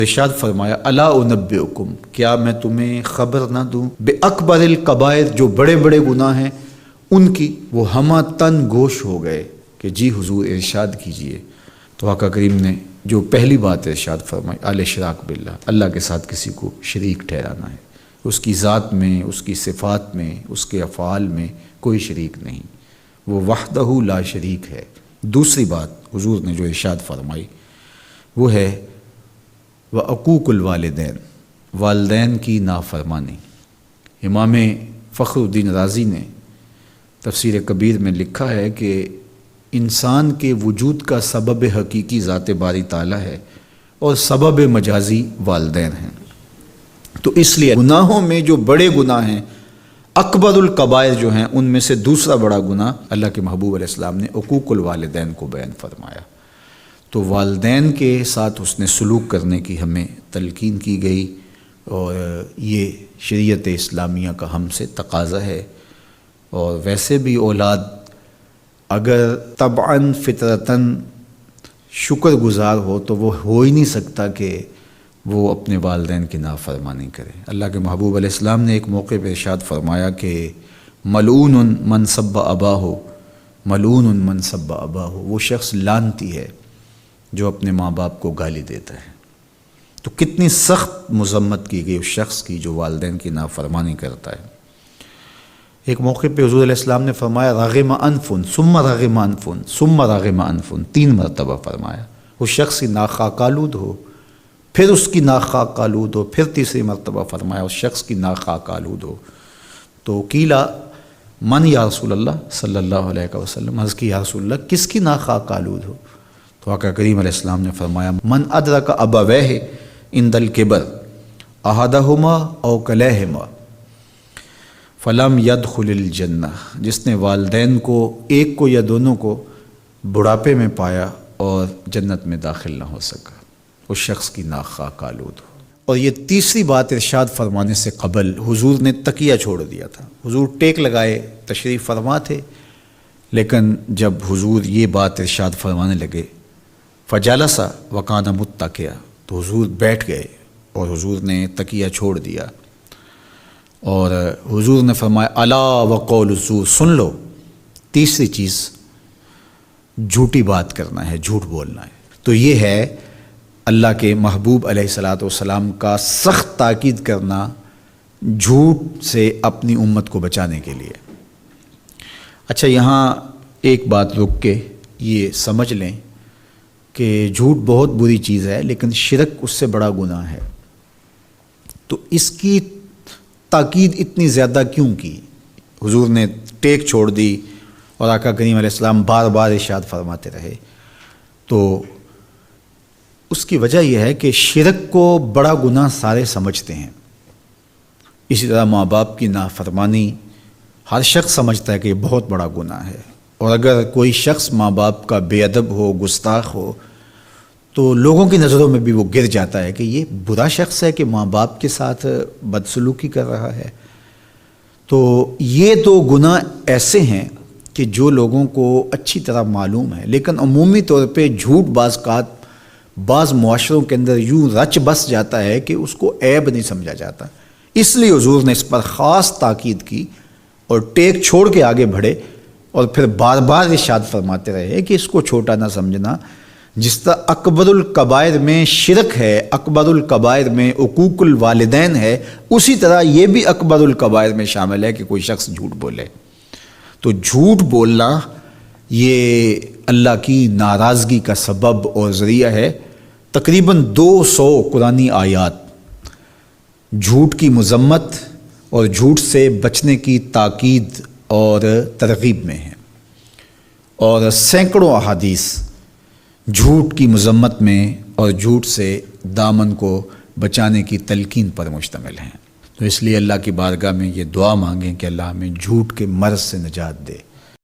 ارشاد فرمایا الا انبئکم، کیا میں تمہیں خبر نہ دوں بے اکبر الکبائر، جو بڑے بڑے گناہ ہیں ان کی. وہ ہمہ تن گوش ہو گئے کہ جی حضور ارشاد کیجئے. تو آقا کریم نے جو پہلی بات ارشاد فرمائی الاشراک باللہ، اللہ کے ساتھ کسی کو شریک ٹھہرانا ہے. اس کی ذات میں، اس کی صفات میں، اس کے افعال میں کوئی شریک نہیں، وہ وحدہ لا شریک ہے. دوسری بات حضور نے جو ارشاد فرمائی وہ ہے وعقوق الوالدین، والدین کی نافرمانی. امام فخر الدین رازی نے تفسیر کبیر میں لکھا ہے کہ انسان کے وجود کا سبب حقیقی ذات باری تعالیٰ ہے اور سبب مجازی والدین ہیں. تو اس لیے گناہوں میں جو بڑے گناہ ہیں، اکبر الکبائر جو ہیں، ان میں سے دوسرا بڑا گناہ اللہ کے محبوب علیہ السلام نے عقوق الوالدین کو بیان فرمایا. تو والدین کے ساتھ حسن سلوک کرنے کی ہمیں تلقین کی گئی، اور یہ شریعت اسلامیہ کا ہم سے تقاضا ہے. اور ویسے بھی اولاد اگر طبعاً فطرتاً شکر گزار ہو تو وہ ہو ہی نہیں سکتا کہ وہ اپنے والدین کی نافرمانی کرے. اللہ کے محبوب علیہ السلام نے ایک موقع پہ ارشاد فرمایا کہ ملعون من سب اباہ، ملعون من سب اباہ، وہ شخص لعنتی ہے جو اپنے ماں باپ کو گالی دیتا ہے. تو کتنی سخت مذمت کی گئی اس شخص کی جو والدین کی نافرمانی کرتا ہے. ایک موقع پہ حضور علیہ السلام نے فرمایا رغم انف ثم رغم انف ثم رغم انف، 3 مرتبہ فرمایا. اس شخص کی ناک خاک آلود ہو، پھر اس کی ناک خاک آلود ہو، پھر تیسری مرتبہ فرمایا اس شخص کی ناک خاک آلود ہو. تو قیلا من یا رسول اللہ صلی اللہ علیہ وسلم، عرض کی یا رسول اللہ کس کی ناک خاک آلود ہو؟ تو آقا کریم علیہ السلام نے فرمایا من ادرک ابویہ عند الکبر احدہما او کلیہما فلم یدخل الجنہ، جس نے والدین کو، ایک کو یا دونوں کو، بڑھاپے میں پایا اور جنت میں داخل نہ ہو سکا، اس شخص کی ناک خاک آلود ہو. اور یہ تیسری بات ارشاد فرمانے سے قبل حضور نے تکیہ چھوڑ دیا تھا. حضور ٹیک لگائے تشریف فرما تھے، لیکن جب حضور یہ بات ارشاد فرمانے لگے فجلس وکان متکئا، تو حضور بیٹھ گئے اور حضور نے تکیہ چھوڑ دیا. اور حضور نے فرمایا الا وقول الزور، سن لو تیسری چیز جھوٹی بات کرنا ہے، جھوٹ بولنا ہے. تو یہ ہے اللہ کے محبوب علیہ الصلاۃ والسلام کا سخت تاکید کرنا جھوٹ سے اپنی امت کو بچانے کے لیے. اچھا، یہاں ایک بات رک کے یہ سمجھ لیں کہ جھوٹ بہت بری چیز ہے، لیکن شرک اس سے بڑا گناہ ہے. تو اس کی تاکید اتنی زیادہ کیوں کی؟ حضور نے ٹیک چھوڑ دی اور آقا کریم علیہ السلام بار بار ارشاد فرماتے رہے. تو اس کی وجہ یہ ہے کہ شرک کو بڑا گناہ سارے سمجھتے ہیں. اسی طرح ماں باپ کی نافرمانی ہر شخص سمجھتا ہے کہ یہ بہت بڑا گناہ ہے. اور اگر کوئی شخص ماں باپ کا بے ادب ہو، گستاخ ہو، تو لوگوں کی نظروں میں بھی وہ گر جاتا ہے کہ یہ برا شخص ہے کہ ماں باپ کے ساتھ بدسلوکی کر رہا ہے. تو یہ دو گناہ ایسے ہیں کہ جو لوگوں کو اچھی طرح معلوم ہے، لیکن عمومی طور پہ جھوٹ بعض معاشروں کے اندر یوں رچ بس جاتا ہے کہ اس کو عیب نہیں سمجھا جاتا. اس لیے حضور نے اس پر خاص تاکید کی اور ٹیک چھوڑ کے آگے بڑھے اور پھر بار بار ارشاد فرماتے رہے کہ اس کو چھوٹا نہ سمجھنا. جس طرح اکبر الکبائر میں شرک ہے، اکبر الکبائر میں عقوق الوالدین ہے، اسی طرح یہ بھی اکبر الکبائر میں شامل ہے کہ کوئی شخص جھوٹ بولے. تو جھوٹ بولنا یہ اللہ کی ناراضگی کا سبب اور ذریعہ ہے. تقریباً 200 قرآنی آیات جھوٹ کی مذمت اور جھوٹ سے بچنے کی تاکید اور ترغیب میں ہیں، اور سینکڑوں احادیث جھوٹ کی مذمت میں اور جھوٹ سے دامن کو بچانے کی تلقین پر مشتمل ہیں. تو اس لیے اللہ کی بارگاہ میں یہ دعا مانگیں کہ اللہ ہمیں جھوٹ کے مرض سے نجات دے.